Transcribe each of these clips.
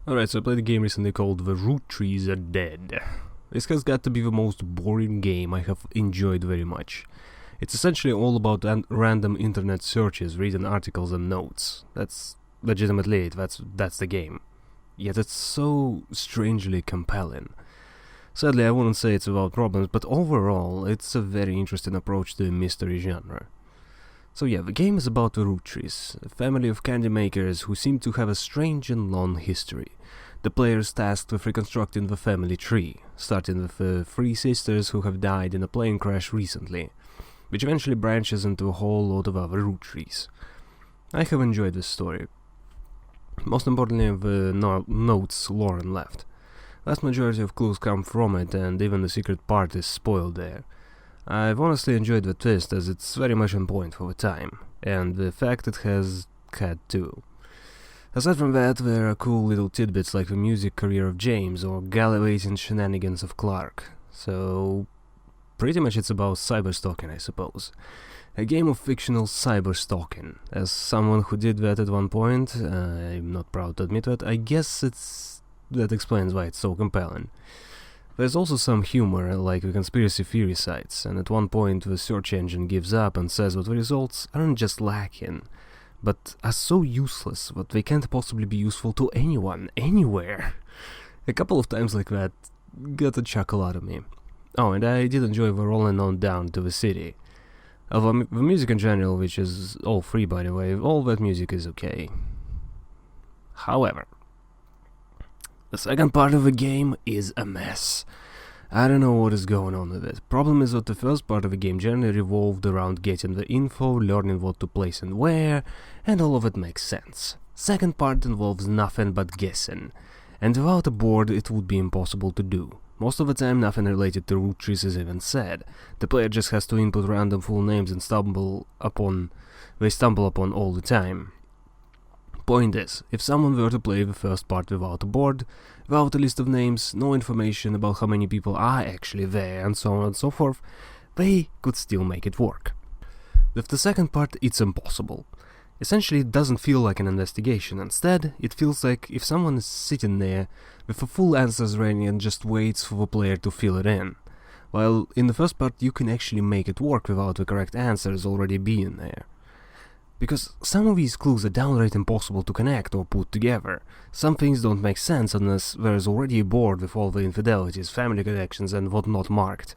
Alright, so I played a game recently called The Roottrees Are Dead. This has got to be the most boring game I have enjoyed very much. It's essentially all about random internet searches, reading articles and notes. That's legitimately it, that's the game. Yet it's so strangely compelling. Sadly, I wouldn't say it's without problems, but overall, it's a very interesting approach to the mystery genre. So yeah, the game is about the Roottrees, a family of candy makers who seem to have a strange and long history. The player is tasked with reconstructing the family tree, starting with the three sisters who have died in a plane crash recently, which eventually branches into a whole lot of other Roottrees. I have enjoyed this story. Most importantly, the notes Rollin left. Vast majority of clues come from it, and even the secret part is spoiled there. I've honestly enjoyed the twist, as it's very much on point for the time, and the fact it has had too. Aside from that, there are cool little tidbits like the music career of James or gallivanting shenanigans of Clark. So, pretty much it's about cyberstalking, I suppose. A game of fictional cyberstalking. As someone who did that at one point, I'm not proud to admit that, I guess that explains why it's so compelling. There's also some humor, like the conspiracy theory sites, and at one point the search engine gives up and says that the results aren't just lacking, but are so useless that they can't possibly be useful to anyone, anywhere. A couple of times like that got a chuckle out of me. Oh, and I did enjoy the rolling on down to the city. Although the music in general, which is all free by the way, all that music is okay. However, the second part of the game is a mess. I don't know what is going on with it. Problem is that the first part of the game generally revolved around getting the info, learning what to place and where, and all of it makes sense. Second part involves nothing but guessing, and without a board it would be impossible to do. Most of the time nothing related to Roottrees is even said. The player just has to input random full names and stumble upon all the time. Point is, if someone were to play the first part without a board, without a list of names, no information about how many people are actually there, and so on and so forth, they could still make it work. With the second part, it's impossible. Essentially, it doesn't feel like an investigation. Instead, it feels like if someone is sitting there with the full answers ready and just waits for the player to fill it in. While in the first part, you can actually make it work without the correct answers already being there. Because some of these clues are downright impossible to connect or put together. Some things don't make sense unless there is already a board with all the infidelities, family connections and whatnot marked.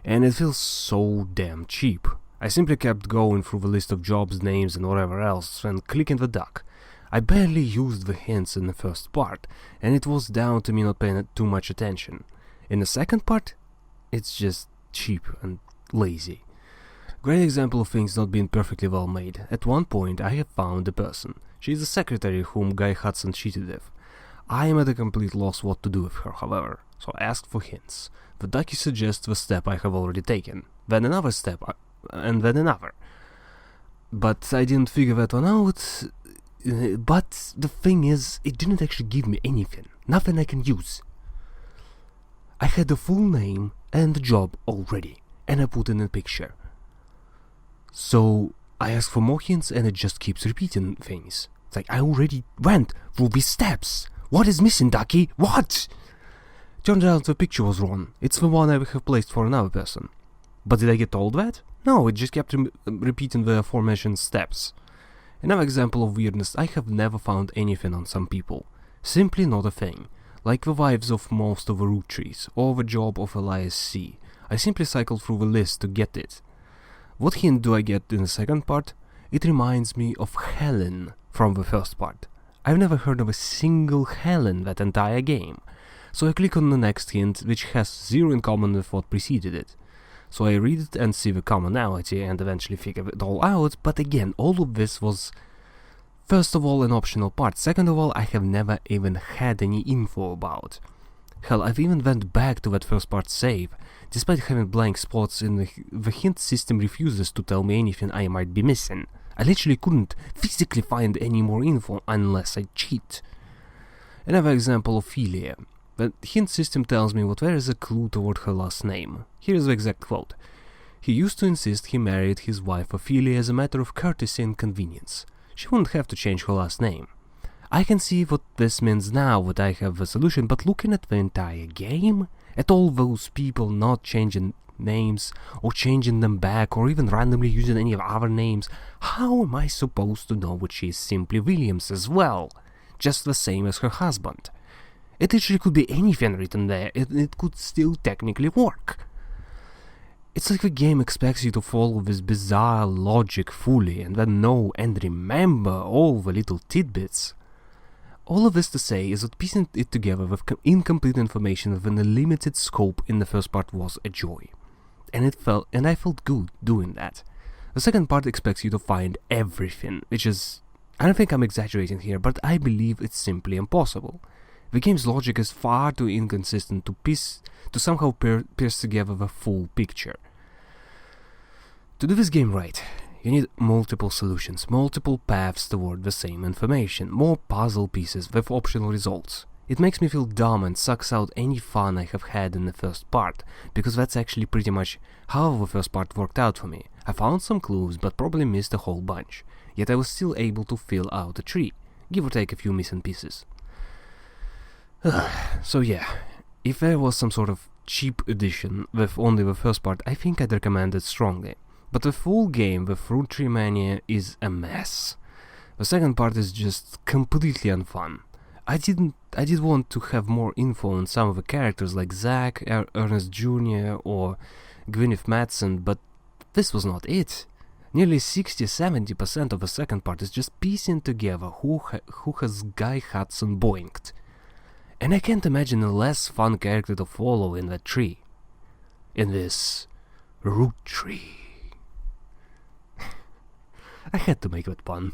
And it feels so damn cheap. I simply kept going through the list of jobs, names and whatever else and clicking the duck. I barely used the hints in the first part, and it was down to me not paying too much attention. In the second part, it's just cheap and lazy. Great example of things not being perfectly well made. At one point I have found a person. She is the secretary whom Guy Hudson cheated with. I am at a complete loss what to do with her, however, so I asked for hints. The ducky suggests the step I have already taken, then another step, and then another. But I didn't figure that one out, but the thing is, it didn't actually give me anything, nothing I can use. I had the full name and the job already, and I put in a picture. So I ask for more hints and it just keeps repeating things. It's like, I already went through these steps. What is missing, ducky? What? Turned out the picture was wrong. It's the one I have placed for another person. But did I get told that? No, it just kept repeating the aforementioned steps. Another example of weirdness, I have never found anything on some people. Simply not a thing. Like the wives of most of the Roottrees, or the job of Elias C. I simply cycled through the list to get it. What hint do I get in the second part? It reminds me of Helen from the first part. I've never heard of a single Helen that entire game. So I click on the next hint, which has zero in common with what preceded it. So I read it and see the commonality and eventually figure it all out, but again, all of this was first of all an optional part, second of all I have never even had any info about. Hell, I've even went back to that first part save. Despite having blank spots in the hint system refuses to tell me anything I might be missing. I literally couldn't physically find any more info unless I cheat. Another example of Ophelia. The hint system tells me that there is a clue toward her last name. Here is the exact quote. He used to insist he married his wife Ophelia as a matter of courtesy and convenience. She wouldn't have to change her last name. I can see what this means now that I have a solution, but looking at the entire game, at all those people not changing names, or changing them back, or even randomly using any of our names, how am I supposed to know that she is simply Williams as well? Just the same as her husband. It literally could be anything written there, it could still technically work. It's like the game expects you to follow this bizarre logic fully and then know and remember all the little tidbits. All of this to say is that piecing it together with incomplete information within a limited scope in the first part was a joy. And I felt good doing that. The second part expects you to find everything, which is... I don't think I'm exaggerating here, but I believe it's simply impossible. The game's logic is far too inconsistent to somehow pierce together the full picture. To do this game right, you need multiple solutions, multiple paths toward the same information, more puzzle pieces with optional results. It makes me feel dumb and sucks out any fun I have had in the first part, because that's actually pretty much how the first part worked out for me. I found some clues, but probably missed a whole bunch, yet I was still able to fill out a tree, give or take a few missing pieces. So yeah, if there was some sort of cheap edition with only the first part, I think I'd recommend it strongly. But the full game with Roottreemania is a mess. The second part is just completely unfun. I did want to have more info on some of the characters like Zack, Ernest Jr. or Gwyneth Madsen, but this was not it. Nearly 60-70% of the second part is just piecing together who has Guy Hudson boinked. And I can't imagine a less fun character to follow in that tree. In this root tree. I had to make that pun.